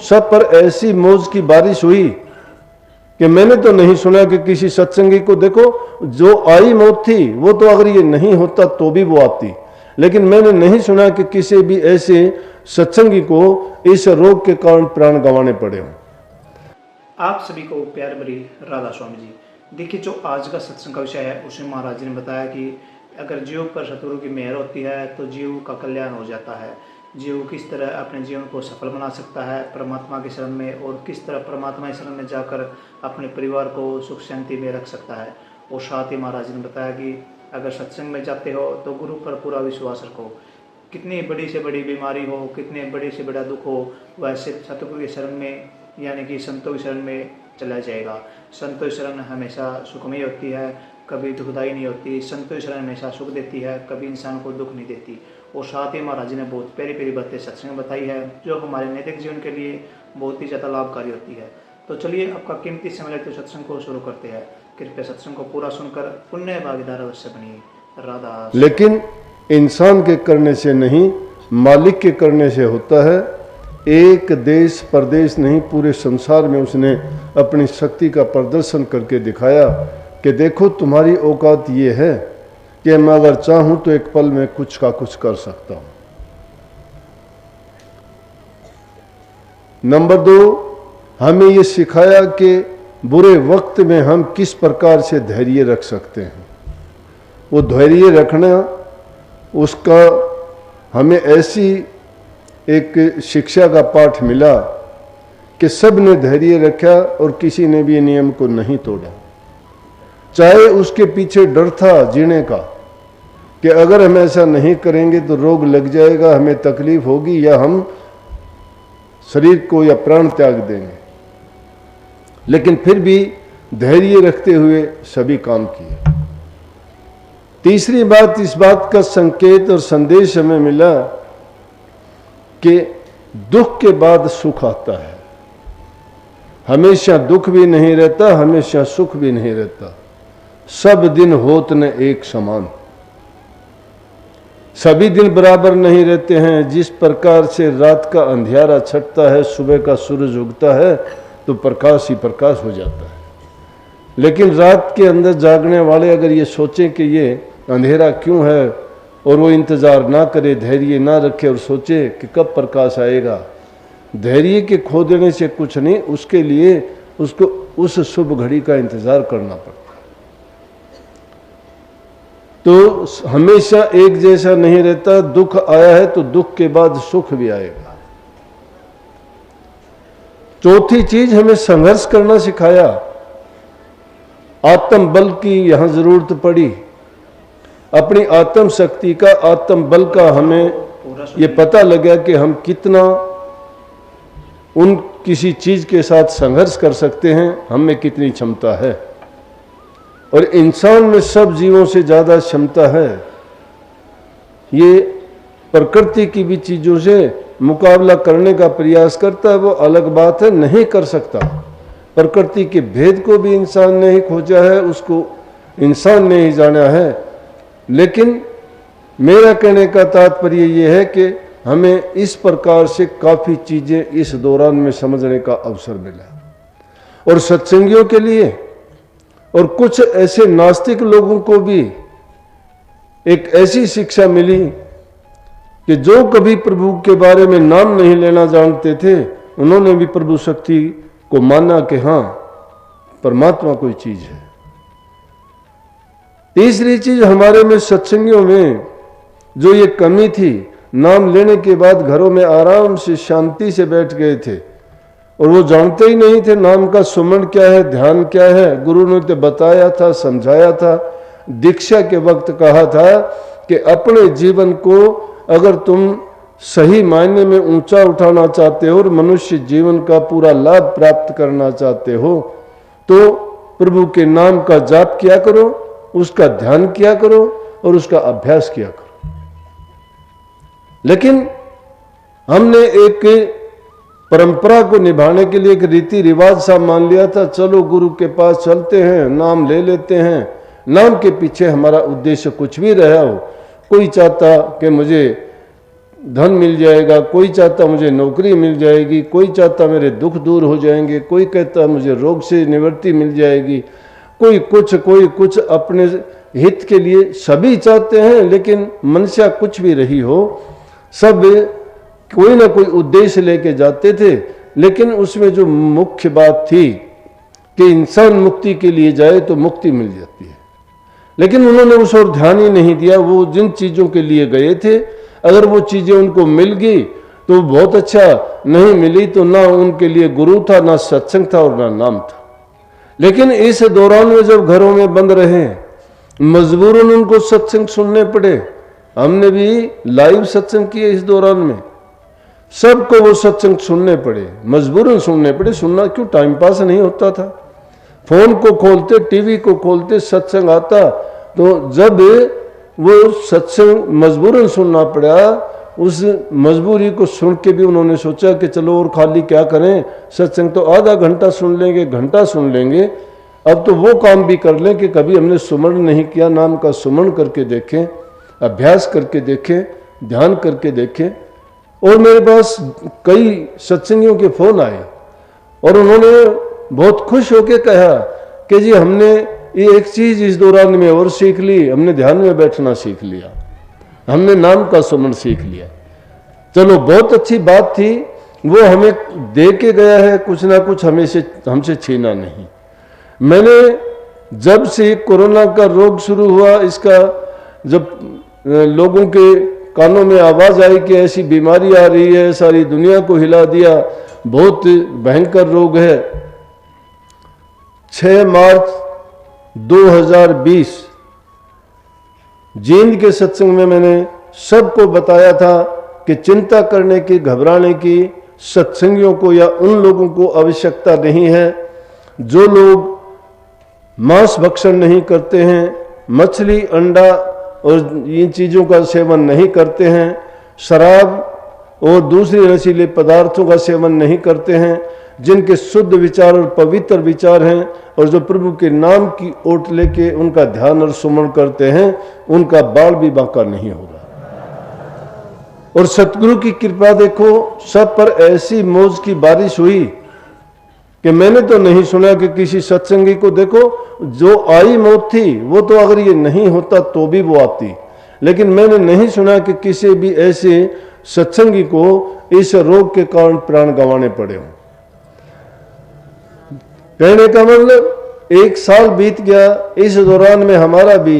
सब पर ऐसी मौज की बारिश हुई कि मैंने तो नहीं सुना कि किसी सत्संगी को, देखो जो आई मौत थी वो तो अगर ये नहीं होता तो भी वो आती, लेकिन मैंने नहीं सुना कि किसी भी ऐसे सत्संगी को इस रोग के कारण प्राण गंवाने पड़े हों। आप सभी को प्यार भरी राधा स्वामी जी। देखिए, जो आज का सत्संग का विषय है उसमें महाराज जी ने बताया कि अगर जीव पर सतगुरु की मेहर होती है तो जीव का कल्याण हो जाता है। जीव किस तरह अपने जीवन को सफल बना सकता है परमात्मा के शरण में, और किस तरह परमात्मा के शरण में जाकर अपने परिवार को सुख शांति में रख सकता है। और साथ ही महाराज जी ने बताया कि अगर सत्संग में जाते हो तो गुरु पर पूरा विश्वास रखो। कितनी बड़ी से बड़ी बीमारी हो, कितने बड़े से बड़ा दुख हो, वैसे सतगुरु के शरण में यानी कि संतों की शरण में चला जाएगा। संतों की शरण हमेशा सुखमय होती है, कभी दुखदायी नहीं होती। संतों की शरण हमेशा सुख देती है, कभी इंसान को दुख नहीं देती। और साथ ही महाराज जी ने बहुत प्यारी प्यारी बातें सत्संग में बताई है जो हमारे नैतिक जीवन के लिए बहुत ही ज़्यादा लाभकारी होती है। तो चलिए आपका कीमती समय लेते सत्संग को शुरू करते हैं। कृपया सत्संग को पूरा सुनकर पुण्य भागीदार अवश्य बनिए। राधा। लेकिन इंसान के करने से नहीं, मालिक के करने से होता है। एक देश परदेश नहीं, पूरे संसार में उसने अपनी शक्ति का प्रदर्शन करके दिखाया कि देखो तुम्हारी औकात ये है कि मैं अगर चाहूं तो एक पल में कुछ का कुछ कर सकता हूं। नंबर 2, हमें ये सिखाया कि बुरे वक्त में हम किस प्रकार से धैर्य रख सकते हैं। वो धैर्य रखना, उसका हमें ऐसी एक शिक्षा का पाठ मिला कि सब ने धैर्य रखा और किसी ने भी नियम को नहीं तोड़ा। चाहे उसके पीछे डर था जीने का कि अगर हम ऐसा नहीं करेंगे तो रोग लग जाएगा, हमें तकलीफ होगी या हम शरीर को या प्राण त्याग देंगे, लेकिन फिर भी धैर्य रखते हुए सभी काम किए। तीसरी बात, इस बात का संकेत और संदेश हमें मिला कि दुख के बाद सुख आता है। हमेशा दुख भी नहीं रहता, हमेशा सुख भी नहीं रहता। सब दिन होत न एक समान, सभी दिन बराबर नहीं रहते हैं। जिस प्रकार से रात का अंधियारा छटता है, सुबह का सूरज उगता है तो प्रकाश ही प्रकाश हो जाता है। लेकिन रात के अंदर जागने वाले अगर ये सोचें कि ये अंधेरा क्यों है और वो इंतज़ार ना करे, धैर्य ना रखे और सोचे कि कब प्रकाश आएगा, धैर्य के खो देने से कुछ नहीं, उसके लिए उसको उस शुभ घड़ी का इंतज़ार करना पड़ता है। तो हमेशा एक जैसा नहीं रहता। दुख आया है तो दुख के बाद सुख भी आएगा। चौथी चीज, हमें संघर्ष करना सिखाया। आत्म बल की यहां जरूरत पड़ी। अपनी आत्म शक्ति का, आत्म बल का हमें ये पता लगा कि हम कितना उन किसी चीज के साथ संघर्ष कर सकते हैं, हम में कितनी क्षमता है। और इंसान में सब जीवों से ज्यादा क्षमता है। ये प्रकृति की भी चीजों से मुकाबला करने का प्रयास करता है, वो अलग बात है, नहीं कर सकता। प्रकृति के भेद को भी इंसान ने ही खोजा है, उसको इंसान ने ही जाना है। लेकिन मेरा कहने का तात्पर्य ये है कि हमें इस प्रकार से काफ़ी चीज़ें इस दौरान में समझने का अवसर मिला। और सत्संगियों के लिए और कुछ ऐसे नास्तिक लोगों को भी एक ऐसी शिक्षा मिली कि जो कभी प्रभु के बारे में नाम नहीं लेना जानते थे, उन्होंने भी प्रभु शक्ति को माना कि हाँ, परमात्मा कोई चीज़ है। तीसरी चीज, हमारे में सत्संगियों में जो ये कमी थी, नाम लेने के बाद घरों में आराम से शांति से बैठ गए थे और वो जानते ही नहीं थे नाम का सुमन क्या है, ध्यान क्या है। गुरु ने तो बताया था, समझाया था, दीक्षा के वक्त कहा था कि अपने जीवन को अगर तुम सही मायने में ऊंचा उठाना चाहते हो और मनुष्य जीवन का पूरा लाभ प्राप्त करना चाहते हो तो प्रभु के नाम का जाप किया करो, उसका ध्यान किया करो और उसका अभ्यास किया करो। लेकिन हमने एक परंपरा को निभाने के लिए एक रीति रिवाज सा मान लिया था, चलो गुरु के पास चलते हैं, नाम ले लेते हैं। नाम के पीछे हमारा उद्देश्य कुछ भी रहा हो, कोई चाहता कि मुझे धन मिल जाएगा, कोई चाहता मुझे नौकरी मिल जाएगी, कोई चाहता मेरे दुख दूर हो जाएंगे, कोई कहता मुझे रोग से निवृत्ति मिल जाएगी, कोई कुछ अपने हित के लिए सभी चाहते हैं। लेकिन मनुष्य कुछ भी रही हो, सब कोई ना कोई उद्देश्य लेके जाते थे। लेकिन उसमें जो मुख्य बात थी कि इंसान मुक्ति के लिए जाए तो मुक्ति मिल जाती है, लेकिन उन्होंने उस ओर ध्यान ही नहीं दिया। वो जिन चीज़ों के लिए गए थे, अगर वो चीज़ें उनको मिल गई तो बहुत अच्छा, नहीं मिली तो ना उनके लिए गुरु था, ना सत्संग था और ना नाम था। लेकिन इस दौरान में जब घरों में बंद रहे, मजबूरन उनको सत्संग सुनने पड़े। हमने भी लाइव सत्संग किए इस दौरान में, सबको वो सत्संग सुनने पड़े, मजबूरन सुनने पड़े। सुनना क्यों, टाइम पास नहीं होता था। फोन को खोलते, टीवी को खोलते, सत्संग आता, तो जब वो सत्संग मजबूरन सुनना पड़ा, उस मजबूरी को सुन के भी उन्होंने सोचा कि चलो और खाली क्या करें, सत्संग तो आधा घंटा सुन लेंगे, घंटा सुन लेंगे, अब तो वो काम भी कर लें कि कभी हमने सुमरण नहीं किया, नाम का सुमरण करके देखें, अभ्यास करके देखें, ध्यान करके देखें। और मेरे पास कई सत्संगियों के फोन आए और उन्होंने बहुत खुश होकर कहा कि जी हमने ये एक चीज इस दौरान में और सीख ली, हमने ध्यान में बैठना सीख लिया, हमने नाम का सुमरण सीख लिया। चलो बहुत अच्छी बात थी, वो हमें दे के गया है, कुछ ना कुछ हमसे छीना नहीं। मैंने जब से कोरोना का रोग शुरू हुआ, इसका जब लोगों के कानों में आवाज आई कि ऐसी बीमारी आ रही है, सारी दुनिया को हिला दिया, बहुत भयंकर रोग है। 6 मार्च 2020 जींद के सत्संग में मैंने सबको बताया था कि चिंता करने की, घबराने की सत्संगियों को या उन लोगों को आवश्यकता नहीं है जो लोग मांस भक्षण नहीं करते हैं, मछली, अंडा और इन चीज़ों का सेवन नहीं करते हैं, शराब और दूसरे नशीले पदार्थों का सेवन नहीं करते हैं, जिनके शुद्ध विचार और पवित्र विचार हैं और जो प्रभु के नाम की ओट लेके उनका ध्यान और सुमरण करते हैं, उनका बाल भी बांका नहीं होगा। और सतगुरु की कृपा देखो, सब पर ऐसी मौज की बारिश हुई कि मैंने तो नहीं सुना कि किसी सत्संगी को, देखो जो आई मौत थी वो तो अगर ये नहीं होता तो भी वो आती, लेकिन मैंने नहीं सुना कि किसी भी ऐसे सत्संगी को इस रोग के कारण प्राण गंवाने पड़े हों। कहने का मतलब 1 साल बीत गया, इस दौरान में हमारा भी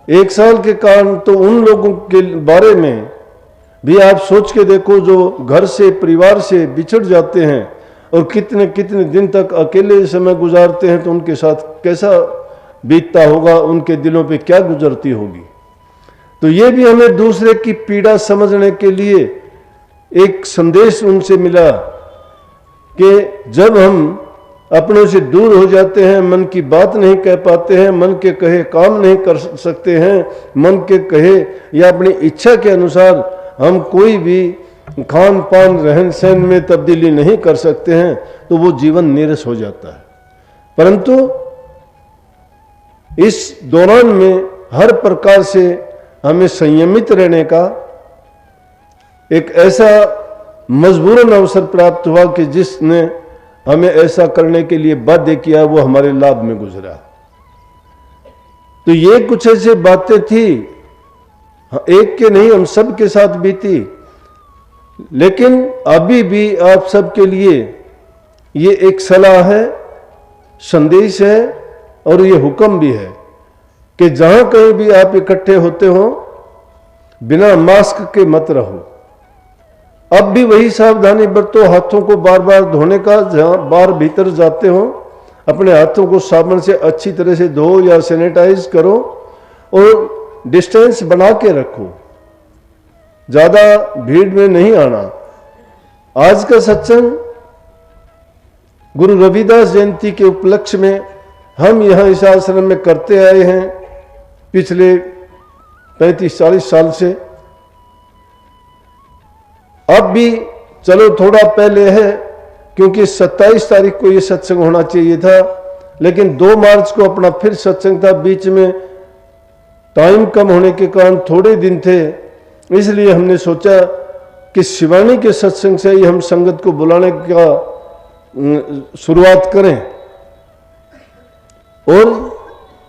1 साल के कारण, तो उन लोगों के बारे में भी आप सोच के देखो जो घर से, परिवार से बिछड़ जाते हैं और कितने कितने दिन तक अकेले समय गुजारते हैं, तो उनके साथ कैसा बीतता होगा, उनके दिलों पे क्या गुजरती होगी। तो ये भी हमें दूसरे की पीड़ा समझने के लिए एक संदेश उनसे मिला कि जब हम अपनों से दूर हो जाते हैं, मन की बात नहीं कह पाते हैं, मन के कहे काम नहीं कर सकते हैं, मन के कहे या अपनी इच्छा के अनुसार हम कोई भी खान पान रहन सहन में तब्दीली नहीं कर सकते हैं, तो वो जीवन नीरस हो जाता है। परंतु इस दौरान में हर प्रकार से हमें संयमित रहने का एक ऐसा मजबूरन अवसर प्राप्त हुआ कि जिसने हमें ऐसा करने के लिए बाध्य किया, वो हमारे लाभ में गुजरा। तो ये कुछ ऐसी बातें थी, एक के नहीं हम सब के साथ बीती, लेकिन अभी भी आप सबके लिए ये एक सलाह है, संदेश है और ये हुक्म भी है कि जहां कहीं भी आप इकट्ठे होते हो, बिना मास्क के मत रहो। अब भी वही सावधानी बरतो, हाथों को बार बार धोने का, जहां बाहर भीतर जाते हो अपने हाथों को साबुन से अच्छी तरह से धो या सैनिटाइज करो और डिस्टेंस बना के रखो, ज्यादा भीड़ में नहीं आना। आज का सत्संग गुरु रविदास जयंती के उपलक्ष्य में हम यहां इस आश्रम में करते आए हैं पिछले 35-40 साल से। अब भी चलो थोड़ा पहले है, क्योंकि 27 तारीख को ये सत्संग होना चाहिए था, लेकिन 2 मार्च को अपना फिर सत्संग था, बीच में टाइम कम होने के कारण थोड़े दिन थे, इसलिए हमने सोचा कि शिवानी के सत्संग से ही हम संगत को बुलाने का शुरुआत करें। और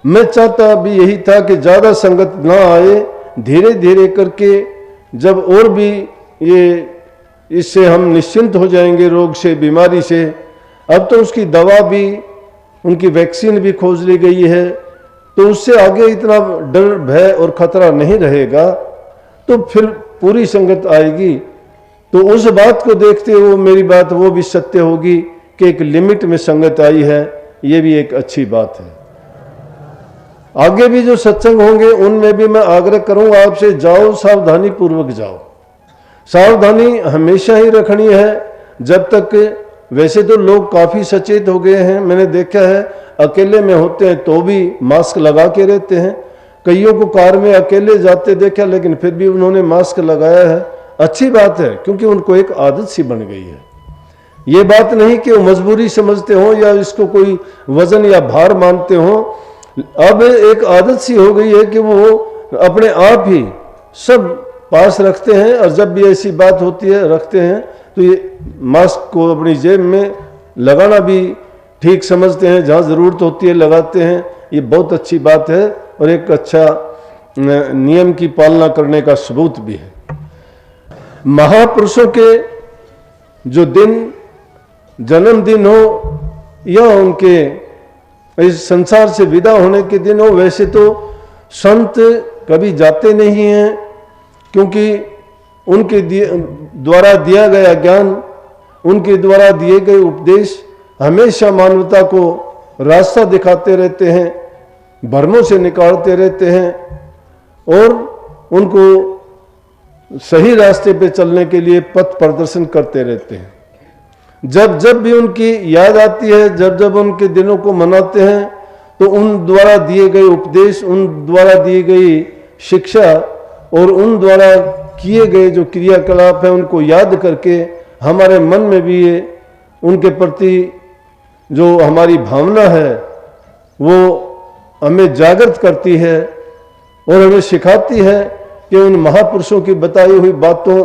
मैं चाहता भी यही था कि ज़्यादा संगत ना आए, धीरे धीरे करके जब और भी ये इससे हम निश्चिंत हो जाएंगे रोग से, बीमारी से। अब तो उसकी दवा भी, उनकी वैक्सीन भी खोज ली गई है, तो उससे आगे इतना डर भय और खतरा नहीं रहेगा, तो फिर पूरी संगत आएगी। तो उस बात को देखते हुए मेरी बात वो भी सत्य होगी कि एक लिमिट में संगत आई है, ये भी एक अच्छी बात है। आगे भी जो सत्संग होंगे उनमें भी मैं आग्रह करूंगा आपसे, जाओ सावधानी पूर्वक जाओ। सावधानी हमेशा ही रखनी है जब तक। वैसे तो लोग काफ़ी सचेत हो गए हैं, मैंने देखा है अकेले में होते हैं तो भी मास्क लगा के रहते हैं। कईयों को कार में अकेले जाते देखा, लेकिन फिर भी उन्होंने मास्क लगाया है। अच्छी बात है, क्योंकि उनको एक आदत सी बन गई है। ये बात नहीं कि वो मजबूरी समझते हो या इसको कोई वजन या भार मानते हो। अब एक आदत सी हो गई है कि वो अपने आप ही सब पास रखते हैं, और जब भी ऐसी बात होती है रखते हैं। तो ये मास्क को अपनी जेब में लगाना भी ठीक समझते हैं, जहाँ ज़रूरत होती है लगाते हैं। ये बहुत अच्छी बात है और एक अच्छा नियम की पालना करने का सबूत भी है। महापुरुषों के जो दिन, जन्मदिन हो या उनके इस संसार से विदा होने के दिन हो, वैसे तो संत कभी जाते नहीं हैं, क्योंकि उनके द्वारा दिया गया ज्ञान, उनके द्वारा दिए गए उपदेश हमेशा मानवता को रास्ता दिखाते रहते हैं, भ्रमों से निकालते रहते हैं और उनको सही रास्ते पे चलने के लिए पथ प्रदर्शन करते रहते हैं। जब जब भी उनकी याद आती है, जब जब उनके दिनों को मनाते हैं, तो उन द्वारा दिए गए उपदेश, उन द्वारा दी गई शिक्षा और उन द्वारा किए गए जो क्रियाकलाप है उनको याद करके हमारे मन में भी ये उनके प्रति जो हमारी भावना है वो हमें जागृत करती है और हमें सिखाती है कि उन महापुरुषों की बताई हुई बातों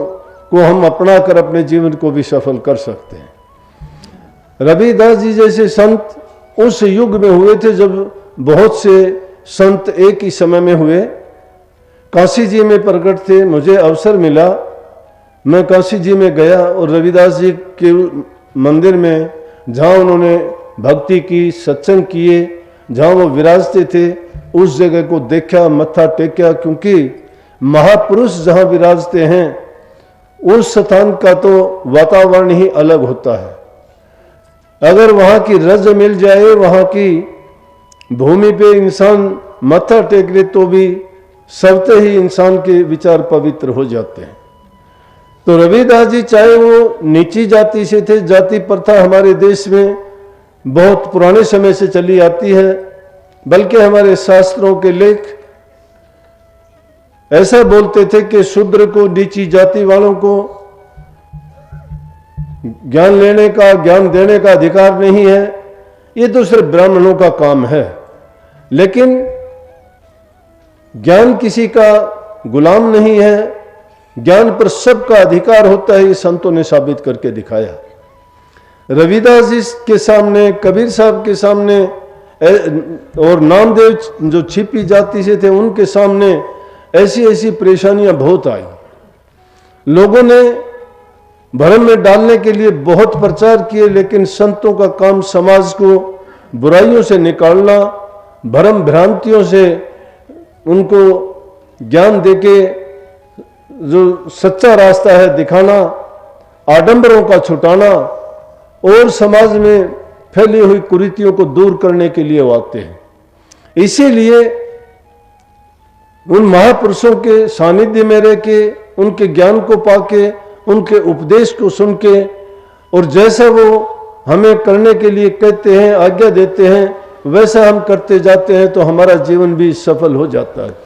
को हम अपना कर अपने जीवन को भी सफल कर सकते हैं। रविदास जी जैसे संत उस युग में हुए थे जब बहुत से संत एक ही समय में हुए। काशी जी में प्रकट थे, मुझे अवसर मिला, मैं काशी जी में गया और रविदास जी के मंदिर में जहाँ उन्होंने भक्ति की, सत्संग किए, जहाँ वो विराजते थे, उस जगह को देखा, मत्था टेका, क्योंकि महापुरुष जहाँ विराजते हैं उस स्थान का तो वातावरण ही अलग होता है। अगर वहाँ की रज मिल जाए, वहाँ की भूमि पे इंसान मत्था टेक ले तो भी सबते ही इंसान के विचार पवित्र हो जाते हैं। तो रविदास जी चाहे वो नीची जाति से थे, जाति प्रथा हमारे देश में बहुत पुराने समय से चली आती है, बल्कि हमारे शास्त्रों के लेख ऐसा बोलते थे कि शूद्र को, नीची जाति वालों को ज्ञान लेने का, ज्ञान देने का अधिकार नहीं है, ये तो सिर्फ ब्राह्मणों का काम है। लेकिन ज्ञान किसी का गुलाम नहीं है, ज्ञान पर सबका अधिकार होता है, ये संतों ने साबित करके दिखाया। रविदास जी के सामने, कबीर साहब के सामने और नामदेव जो छिपी जाति से थे उनके सामने ऐसी ऐसी परेशानियां बहुत आई। लोगों ने भ्रम में डालने के लिए बहुत प्रचार किए, लेकिन संतों का काम समाज को बुराइयों से निकालना, भ्रम भ्रांतियों से उनको ज्ञान देके जो सच्चा रास्ता है दिखाना, आडंबरों का छुटाना और समाज में फैली हुई कुरीतियों को दूर करने के लिए वो आते हैं। इसीलिए उन महापुरुषों के सानिध्य में रह के, उनके ज्ञान को पाके, उनके उपदेश को सुन के और जैसा वो हमें करने के लिए कहते हैं, आज्ञा देते हैं, वैसा हम करते जाते हैं तो हमारा जीवन भी सफल हो जाता है।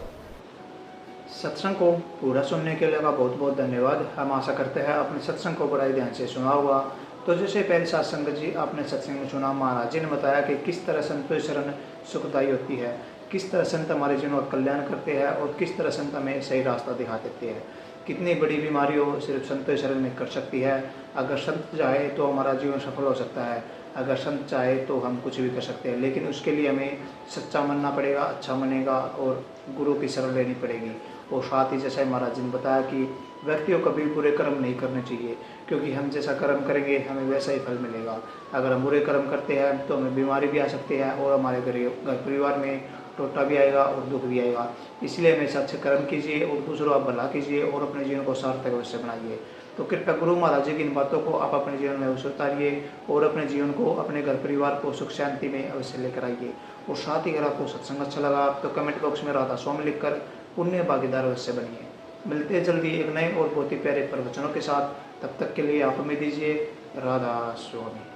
सत्संग को पूरा सुनने के लिए आपका बहुत बहुत धन्यवाद। हम आशा करते हैं आपने सत्संग को बड़ा ही ध्यान से सुना होगा। तो जैसे पहले साथ संगत जी आपने सत्संग में सुना, महाराज जी ने बताया कि किस तरह संतों की शरण सुखदायी होती है, किस तरह संत हमारे जीवन का कल्याण करते हैं और किस तरह संत हमें सही रास्ता दिखा देते हैं। कितनी बड़ी बीमारी हो सिर्फ संत शरण में कर सकती है। अगर संत चाहे तो हमारा जीवन सफल हो सकता है, अगर संत चाहे तो हम कुछ भी कर सकते हैं, लेकिन उसके लिए हमें सच्चा मानना पड़ेगा, अच्छा मानेगा और गुरु की शरण लेनी पड़ेगी। और साथ ही जैसे महाराज जी ने बताया कि व्यक्तियों कभी बुरे कर्म नहीं करने चाहिए, क्योंकि हम जैसा कर्म करेंगे हमें वैसा ही फल मिलेगा। अगर हम बुरे कर्म करते हैं तो हमें बीमारी भी आ सकती है और हमारे घर परिवार में टोटा भी आएगा और दुख भी आएगा। इसलिए हमेशा अच्छे कर्म कीजिए और दूसरों आप भला कीजिए और अपने जीवन को सार्थक अवश्य बनाइए। तो कृपया गुरु महाराज जी की इन बातों को आप अपने जीवन में अवश्य उतारिए और अपने जीवन को, अपने घर परिवार को सुख शांति में अवश्य लेकर आइए। और साथ ही अगर आपको सत्संग अच्छा लगा तो कमेंट बॉक्स में राधा स्वामी लिखकर पुण्य भागीदार अवश्य बनिए। मिलते हैं जल्दी एक नए और बहुत ही प्यारे प्रवचनों के साथ। तब तक के लिए आप हमें दीजिए राधा स्वामी।